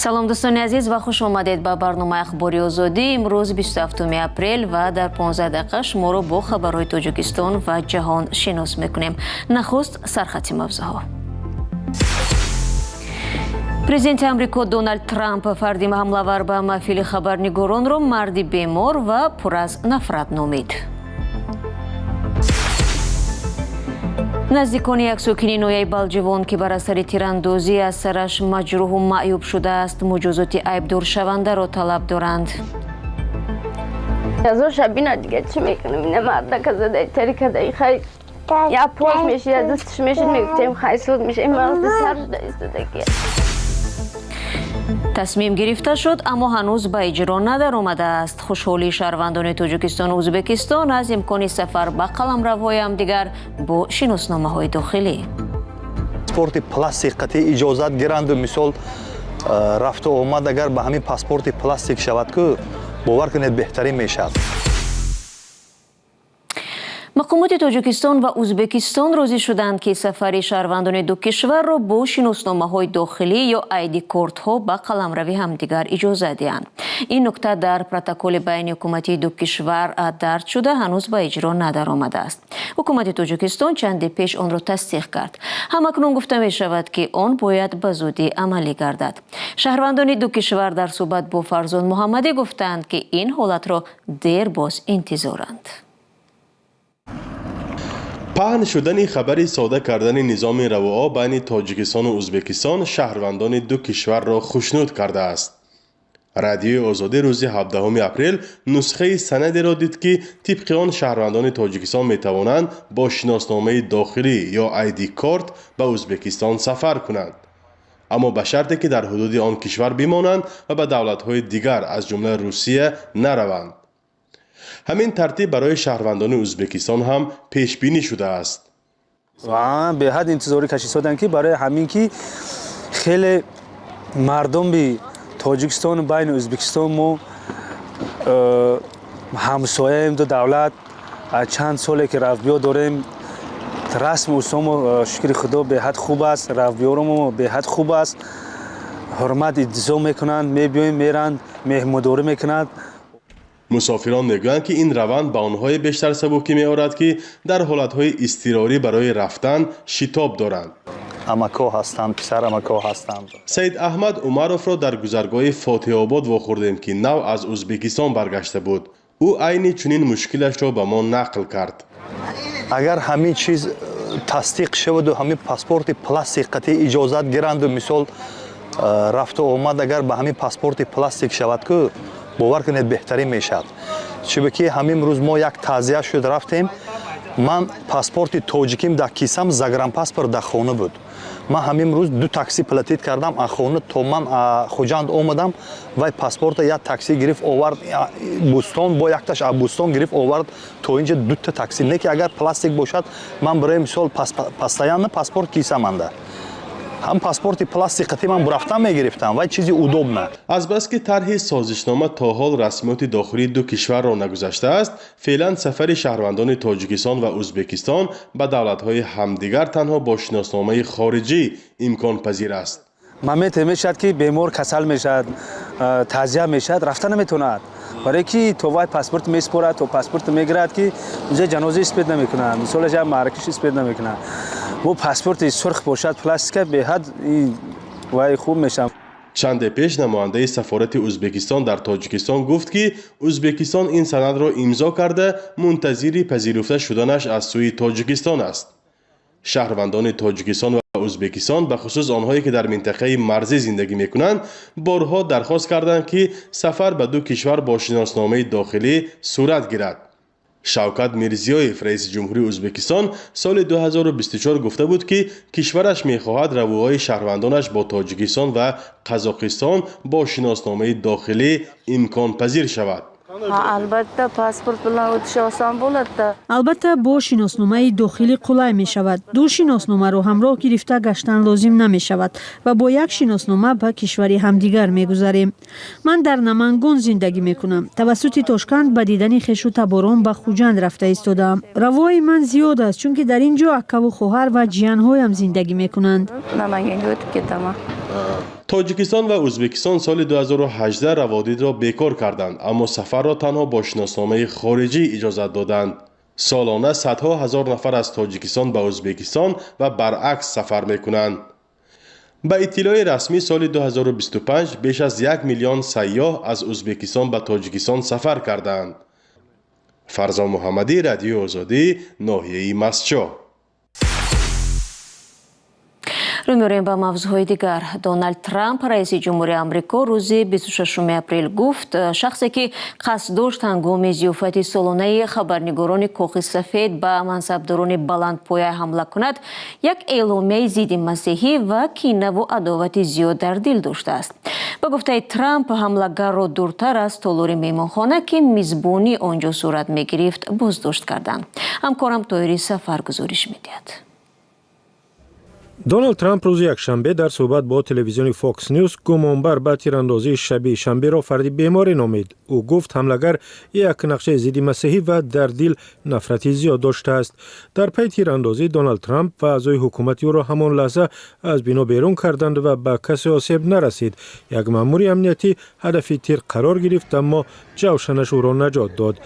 салом дӯстони азиз ва хуш омадед ба барномаи ахбори озодӣ. имрӯз 27 апрел ва дар 15 дақиқа шуморо бо хабарҳои Тоҷикистон ва ҷаҳон шинос мекунем. нахуст сархати мавзӯъҳо. президенти амрико Дональд Трамп фарди ҳамлавар ба маҳфили хабарнигоронро марди бемор ва пур аз нафрат номид. наздикони як сокини ноҳияи Балҷивон ки бар асари тирандозӣ аз сараш маҷрӯҳу маъюб шудааст, муҷозоти айбдоршавандаро талаб доранд. Yazor şabina دیگه چی میکنم اینه مرده که زده تریکه خیلی یا پاس میشه یا دستش میشه میگفتیم خیلی میشه این مرد سرش دایستده که тасмим гирифта шуд, аммо ҳанӯз ба иҷро надаромадааст. хушҳолии шаҳрвандони Тоҷикистону Ӯзбекистон аз имкони сафар ба қаламравҳои ҳамдигар бо шиносномаҳои дохилӣ. паспорти пластикати иҷозат гиранду мисол рафту омад агар ба ҳамин паспорти пластик шавад ку бовар кунед беҳтарин мешавад. мақомоти Тоҷикистон ва Ӯзбекистон розӣ шуданд ки сафари шаҳрвандони ду кишварро бо шиносномаҳои дохилӣ ё ID-кортҳо ба қаламрави ҳамдигар иҷозат диҳанд. ин нукта дар протоколи байни ҳукуматии ду кишвар дард шуда ҳанӯз ба иҷро надаромадааст. ҳукумати Тоҷикистон чанде пеш онро тасдиқ кард. ҳамакнун гуфта мешавад ки он бояд ба зудӣ амалӣ гардад. шаҳрвандони ду кишвар дар суҳбат бо Фарзон Муҳаммадӣ гуфтанд ки ин ҳолатро дер боз интизоранд. паҳн шудани хабари сода кардани низоми равоа байни Тоҷикистону Ӯзбекистон шаҳрвандони ду кишварро хушнуд кардааст. радиои озодӣ рӯзи 17 апрел нусхаи санадеро дид ки тибқи он шаҳрвандони Тоҷикистон метавонанд бо шиносномаи дохилӣ ё ID-корт ба Ӯзбекистон сафар кунанд, аммо ба шарте ки дар ҳудуди он кишвар бимонанд ва ба давлатҳои дигар аз ҷумла Русия нараванд. ҳамин тартиб барои шаҳрвандони Ӯзбекистон ҳам пешбинӣ шудааст. واقعا به حد انتظاری کشی سادن که برای همین که خیلی مردم به تاجیکستان بین ازبکستان ما همسایه ایم دو دولت چند ساله که رفت داریم رسم اسلام شکر خدا به حد خوب است، رفت ما به حد خوب است، حرمت انتظام میکنند، میبیایم میرند، مهمانداری میکنند. مسافران میگویند که این روند به آنهای بیشتر سبکی می‌آورد که در حالتهای اضطراری برای رفتن شتاب دارند. амако ҳастанд, писар амако ҳастанд. سید احمد عمروف را در گذرگاه فاتح آباد واخوردیم که نو از ازبکستان برگشته بود. او عین چنین مشکلش را به ما نقل کرد. агар ҳамин чиз тасдиқ шаваду ҳамин паспорти пластикати иҷозат гиранду мисол рафту омад агар ба ҳамин паспорти пластик шавад ку бовар кунед беҳтарин мешавад. чунки ҳамин рӯз мо як таъзия шуд рафтем, ман паспорти тоҷиким дар кисам, загранпаспорт дар хона буд. ман ҳамин рӯз ду такси платит кардам аз хона то ман хуҷанд омадам, вай паспорта як такси гирифт овард бӯстон, бо якташ аз бӯстон гирифт овард то инҷа дута такси. не ки агар пластик бошад ман барои мисол постоянно паспорт кисаманда ҳам паспорти пластикати ман рафтан мегирифтам, вай чизи удобна. азбаски тарҳи созишнома то ҳол расмиёти дохилии ду кишварро нагузаштааст, феълан сафари шаҳрвандони Тоҷикистон ва Ӯзбекистон ба давлатҳои ҳамдигар танҳо бо шиносномаи хориҷӣ имконпазир аст. مامت میشد که بیمار کسل میشد، تعزیه میشد، رفتن نمیتوند. برای که تو وای پاسپورت میسپرد، تو پاسپورت میگیرد که اونجا جنازه اسپید نمیکنه، مثلا جا مراکش اسپید نمیکنه. و پاسپورت سرخ باشد پلاستیک به حد وای خوب میشه. چند پیش نماینده سفارت ازبکستان در تاجیکستان گفت که ازبکستان این سند را امضا کرده منتظر پذیرفته شدنش از سوی تاجیکستان است. شهروندان تاجیکستان و ازبکستان به خصوص آنهایی که در منطقه مرزی زندگی میکنند بارها درخواست کردند که سفر به دو کشور با شناسنامه داخلی صورت گیرد. شوکت میرزیویف رئیس جمهوری ازبکستان سال 2024 گفته بود که کشورش میخواهد روابط شهروندانش با تاجیکستان و قزاقستان با شناسنامه داخلی امکان پذیر شود. البته پاسپورت بلند آسان بود. البته با شناسنامه داخلی قلای می شود. دو شناسنامه رو همراه گرفته گشتن لازم نمی شود و با یک شناسنامه به کشوری همدیگر می گذاریم. من در نمنگان زندگی می کنم. توسط تاشکند به دیدن خویش و تباران به خوجند رفته ایستادم. روای من زیاد است چون که در اینجا اکا و خواهر و جیان هایم زندگی می کنند. نمنگان گفت که تمام. тоҷикистон ва ӯзбекистон соли 2018 раводидро бекор карданд, аммо сафарро танҳо бо шиносномаи хориҷӣ иҷозат доданд. солона садҳо ҳазор нафар аз тоҷикистон ба ӯзбекистон ва баръакс сафар мекунанд. ба иттилои расмӣ соли 2025 беш аз 1 миллион сайёҳ аз ӯзбекистон ба тоҷикистон сафар карданд. фарзон муҳаммадӣ, радиои озодӣ, ноҳияи мастчоҳ. рӯй меорем ба мавзӯъҳои дигар. Доналд Трамп, раиси ҷумҳурии Амрико, рӯзи 26 апрел гуфт, шахсе ки қасд дошт ҳангоми зиёфати солонаи хабарнигорони Коҳи сафед ба мансабдорони баландпоя ҳамла кунад, як эъломияи зидди масеҳӣ ва кинаву адовати зиёд дар дил доштааст. ба гуфтаи Трамп, ҳамлагарро дуртар аз толори меҳмонхона ки мизбонӣ он ҷо сурат мегирифт боздошт карданд. ҳамкорам Тоҳири Сафар гузориш медиҳад. Доналд Трамп рӯзи якшанбе дар суҳбат бо телевизиони Fox News гумонбар ба тирандозии шабии шанберо фарди беморӣ номид. ӯ гуфт ҳамлагар як нақшаи зидди масеҳӣ ва дар дил нафрати зиёд доштааст. дар пайи тирандозӣ Доналд Трамп ва аъзои ҳукумати ӯро ҳамон лаҳза аз бино берун карданд ва ба касе осеб нарасид. як маъмури амниятӣ ҳадафи тир қарор гирифт, аммо ҷавшанаш ӯро наҷот дод.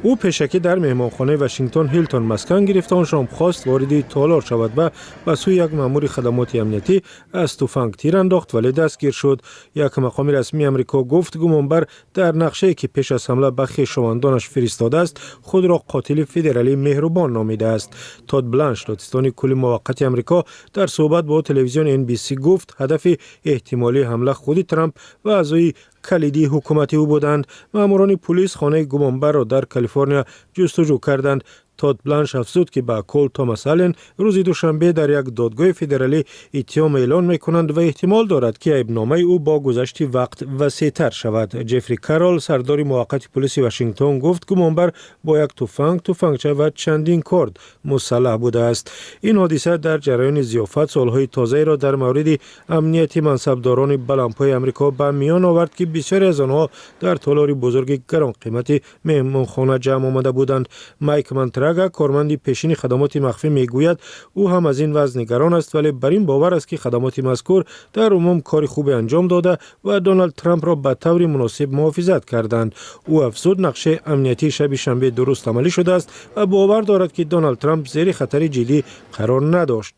ӯ пешакӣ дар меҳмонхонаи Вашингтон Хилтон маскан гирифт. он шом хост вориди толор шавад ва ба сӯи як маъмури хадамоти амниятӣ аз туфанг тир андохт, вале дастгир шуд. як мақоми расмии Амрико гуфт гумонбар дар нақшае ки пеш аз ҳамла ба хешовандонаш фиристодааст, худро қотили федералӣ меҳрубон номидааст. Тод Бланш, додистони кулли муваққати Амрико, дар суҳбат бо телевизиони NBC гуфт, ҳадафи эҳтимолии ҳамла худи Трамп ва аъзои калидии ҳукумати ӯ буданд. маъмурони пулис хонаи гумонбарро дар Калифорния ҷустуҷӯ карданд. Тод Бланш афзуд ки ба Кол Томас Аллен рӯзи душанбе дар як додгоҳи федералӣ иттиҳом эълон мекунанд ва эҳтимол дорад ки айбномаи ӯ бо гузашти вақт васеътар шавад. Ҷефри Карол, сардори муваққати пулиси Вашингтон, гуфт гумонбар бо як туфанг, туфангча ва чандин корд мусаллаҳ будааст. ин ҳодиса дар ҷараёни зиёфат солҳои тозаеро дар мавриди амнияти мансабдорони баландпои Амрико ба миён овард ки бисёре аз онҳо дар толори бузурги гаронқимати меҳмонхона ҷамъ омада буданд. Майк Мантрага, корманди пешини хадамоти махфӣ, мегӯяд ӯ ҳам аз ин вазъ нигарон аст, вале бар ин бовар аст ки хадамоти мазкур дар умум кори хубе анҷом дода ва Доналд Трампро ба таври муносиб муҳофизат карданд. ӯ афзуд, нақшаи амниятии шаби шанбе дуруст амалӣ шудааст ва бовар дорад ки Доналд Трамп зери хатари ҷиддӣ қарор надошт.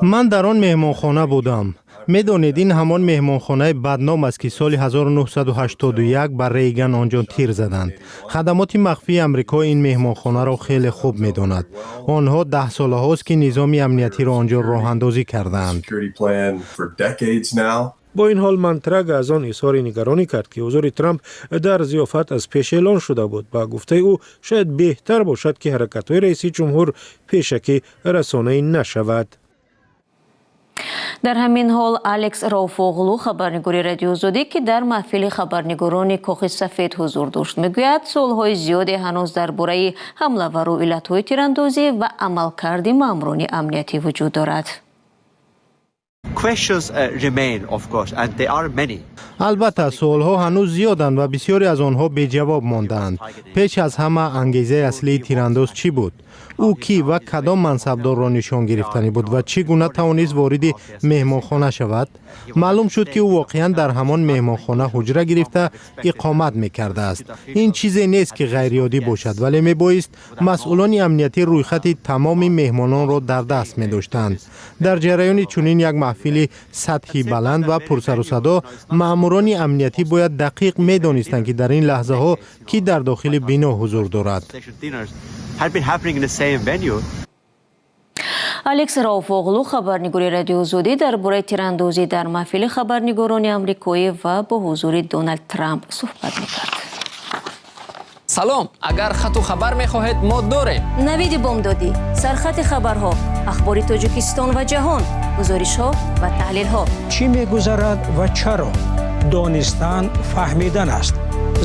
ман дар он меҳмонхона будам. медонед, ин ҳамон меҳмонхонаи бадном аст ки соли 1981 ба Рейган онҷо тир заданд. хадамоти махфии Амрико ин меҳмонхонаро хеле хуб медонад. онҳо 10 солаҳост ки низоми амниятиро онҷо роҳандозӣ кардаанд. бо ин ҳол Мантрага аз он изҳори нигаронӣ кард ки ҳузури Трамп дар зиёфат аз пеш эълон шуда буд. ба гуфтаи ӯ шояд беҳтар бошад ки ҳаракатҳои раиси ҷумҳур пешакӣ расонӣ нашавад. дар ҳамин ҳол Алекс Рауфоғлу, хабарнигори Радиои Озодӣ, ки дар маҳфили хабарнигорони Коҳи сафед ҳузур дошт, мегӯяд солҳои зиёде ҳанӯз дар бораи ҳамлавару иллатҳои тирандозӣ ва амалкарди маъмурони амниятӣ вуҷуд дорад. албатта суолҳо ҳанӯз зиёданд ва бисёре аз онҳо беҷавоб мондаанд. пеш аз ҳама ангезаи аслии тирандоз чӣ буд? ӯ кӣ ва кадом мансабдорро нишон гирифтанӣ буд ва чӣ гуна тавонист вориди меҳмонхона шавад? маълум шуд ки ӯ воқеан дар ҳамон меҳмонхона ҳуҷра гирифта иқомат мекардааст. ин чизе нест ки ғайриоддӣ бошад, вале мебоист масъулони амниятӣ рӯйхати тамоми меҳмононро дар даст медоштанд. дар ҷараёни чунин як маҳфили сатҳи баланд ва пурсарусадо, маъмурони амниятӣ бояд дақиқ медонистанд ки дар ин лаҳзаҳо кӣ дар дохили бино ҳузур дорад. Алекс Рауфоғлу, хабарнигори Радиои Озодӣ, дар бораи тирандозӣ дар маҳфили хабарнигорони амрикоӣ ва бо ҳузури Доналд Трамп суҳбат мекард. салом, агар хату хабар мехоҳед мо дорем. навиди бомдодӣ, сархати хабарҳо, ахбори Тоҷикистон ва ҷаҳон, гузоришҳо ва таҳлилҳо. чӣ мегузарад ва чаро? донистан, фаҳмидан аст.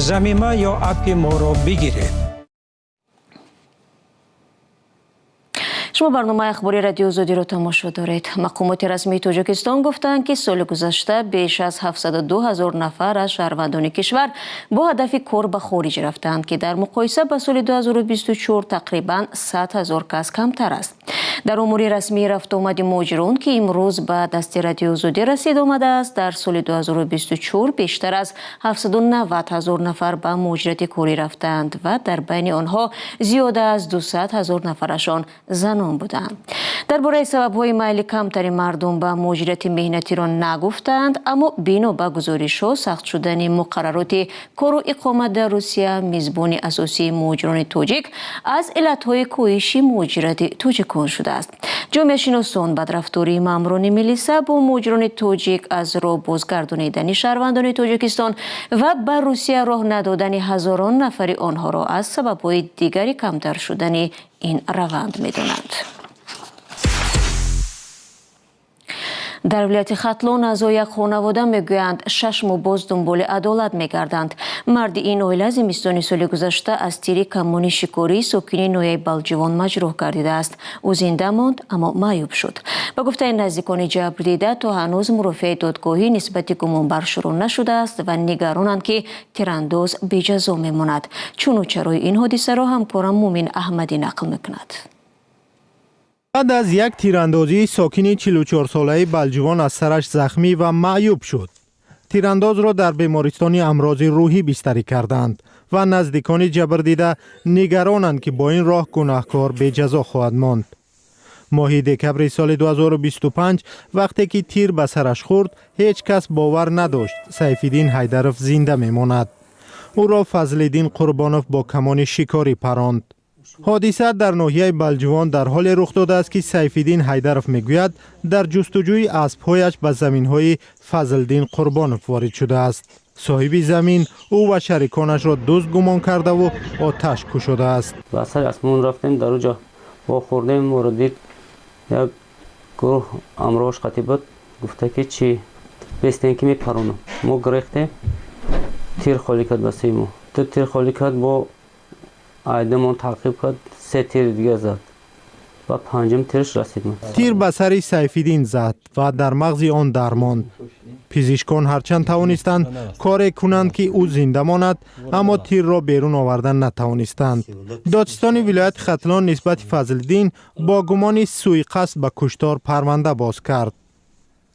замима ё апи моро бигиред. شما برنامه اخباری رادیو آزادی رو تماشا دارید. مقامات رسمی تاجیکستان گفتند که سال گذشته بیش از 72000 نفر از شهروندان کشور با هدف کار به خارج رفتند که در مقایسه با سال 2024 تقریبا 100000 کس کمتر است. در امور رسمی رفت آمد مهاجران که امروز به دست رادیو آزادی رسید آمده است، در سال 2024 بیشتر از 790000 نفر به مهاجرت کاری رفتند و در بین آنها زیاده از 200000 نفرشان زنان بودند. درباره سبب‌های میل کمتر مردم به مهاجرت مهنتی را نگفتند، اما بنا به گزارش‌ها سخت شدن مقررات کار و اقامت در روسیه میزبان اساسی مهاجران تاجیک از علت‌های کاهش مهاجرت تاجیکان شده است. جامعه شناسان بدرفتاری ماموران ملیسا با مهاجران تاجیک از راه بازگردانیدن شهروندان تاجیکستان و به روسیه راه ندادن هزاران نفر آنها را از سبب‌های دیگری کمتر شدن این روند می‌دانند. در ولایت ختلان اعضای یک خانواده میگویند 6 ماه باز دنبال عدالت میگردند. مرد این عائله زمستان سال گذشته از تیر کمانی شکاری ساکن ناحیه بلجوان مجروح گردیده است. او زنده ماند اما معیوب شد. به گفته نزدیکان جبر دیده تا هنوز مرافعه دادگاهی نسبت گمانبر شروع نشده است و نگرانند که تیرانداز بی جزا میماند. چون و چرای این حادثه را همکارم مومن احمدی نقل میکند. بعد از یک تیراندازی ساکن 44 ساله بلجوان از سرش زخمی و معیوب شد. تیرانداز را در بیمارستان امراض روحی بستری کردند و نزدیکان جبر دیده نگرانند که با این راه گناهکار به جزا خواهد ماند. ماه دکبر سال 2025 وقتی که تیر به سرش خورد، هیچ کس باور نداشت سیفالدین حیدرов زنده میماند. او را فضلالدین قربانوف با کمان شکاری پراند. حادثه در ناحیه بلجوان در حال رخ داده است که سیفالدین حیدرов میگوید در جستجوی اسب‌هایش به زمین‌های فضلالدین قربانوف وارد شده است. صاحب زمین او و شریکانش را دزد گمان کرده و آتش کشیده است. با سر اسمون رفتیم در اونجا با خوردیم و دید یک گروه امروش خطیبت گفته که چی بستین که میپرونم. ما گریختیم، تیر خالی کرد به سیمو. تیر خالی کرد با آیدمون تعقیب کرد، 3 تیر دیگه زد و 5م تیرش رسید. تیر به سر سیفالدین زد و در مغز آن درماند. پزشکان هرچند توانستند کار کنند که او زنده ماند، اما تیر را بیرون آوردن نتوانستند. دادستان ولایت ختلان نسبت فضلالدین با گمان سوء قصد به کشتار پرونده باز کرد.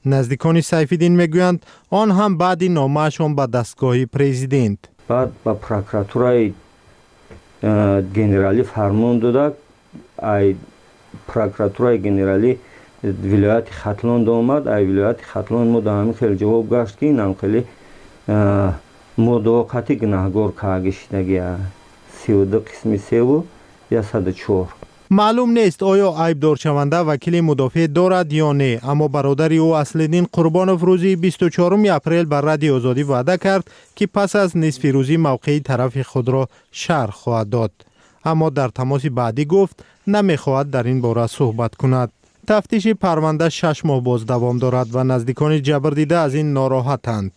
نزدیکان سیفالدین میگویند آن هم بعد نامه‌شان به دستگاه پرزیدنت. بعد با پروکراتورای گنرالی فرمان داده، ای پروکراتورای گنرالی ولایت ختلان آمد. ای ولایت ختلان ما دائما خیلی جواب گشت که اینم خیلی مداوقتی گناهگار که گشتگی 32 قسم 3 و 104. معلوم نیست آیا عیبدار شونده وکیل مدافع دارد یا نه، اما برادر او اصلالدین قربانوف روزی 24 اپریل بر رادیو آزادی وعده کرد که پس از نصف روزی موقع طرف خود را شرح خواهد داد، اما در تماس بعدی گفت نمیخواهد در این باره صحبت کند. تفتیش پرونده 6 ماه باز دوام دارد و نزدیکان جبر دیده از این ناراحتند.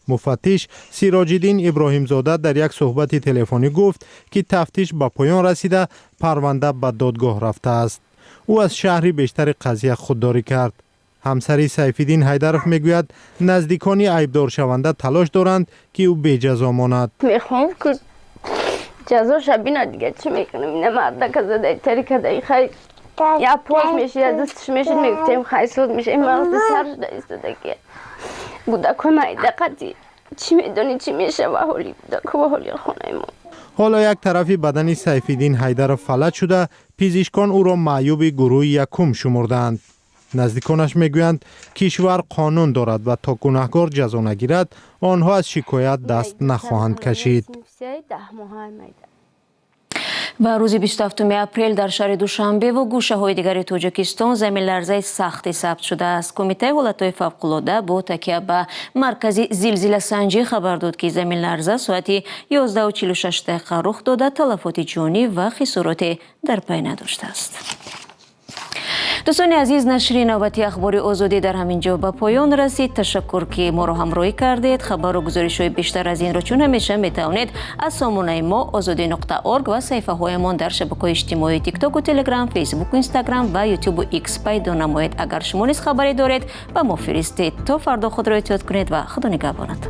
مفتش سیراج‌الدین ابراهیم زاده در یک صحبت تلفنی گفت که تفتیش به پایان رسیده، پرونده به دادگاه رفته است. او از شهری بیشتر قضیه خودداری کرد. همسر سیفالدین حیدرов میگوید نزدیکان عیبدار شونده تلاش دارند که او به جزا ماند. میخوام که جزا شبیه دیگه چی میکنم؟ این مرد که زده تری که خیلی یا پاش میشه یا دستش میشه میگفتیم خیلی میشه این مرد سر ایستاده که بوده که من دقیقی چی میدونی چی میشه و حالی بوده که و حالی خونه ما. حالا یک طرفی بدن سیفالدین حیدرov فلج شده، پزشکان او را معیوب گروه یکم شمردند. نزدیکانش میگویند کشور قانون دارد و تا گناهکار جزا نگیرد آنها از شکایت دست نخواهند کشید. و روز 27 اپریل در شهر دوشنبه و گوشه‌های دیگر تاجیکستان زمین لرزه سختی ثبت شده است. کمیته حالت‌های فوق‌العاده با تکیه به مرکزی زلزله سنجی خبر داد که زمین لرزه ساعت 11:46 رخ داده، تلفات جانی و خسارات در پی نداشته است. دوستان عزیز، نشر نوبتی اخبار آزادی در همین جا به پایان رسید. تشکر که ما را همراهی کردید. خبر و گزارش‌های بیشتر از این را چون همیشه میتوانید از سامانه ما azadi.org و صفحه‌هایمان در شبکه‌های اجتماعی تیک تاک و تلگرام، فیسبوک و اینستاگرام و یوتیوب و ایکس پیدا نمایید. اگر شما نیز خبری دارید به ما فرستید. تا فردا خود را احتیاط کنید و خدا نگهدارت.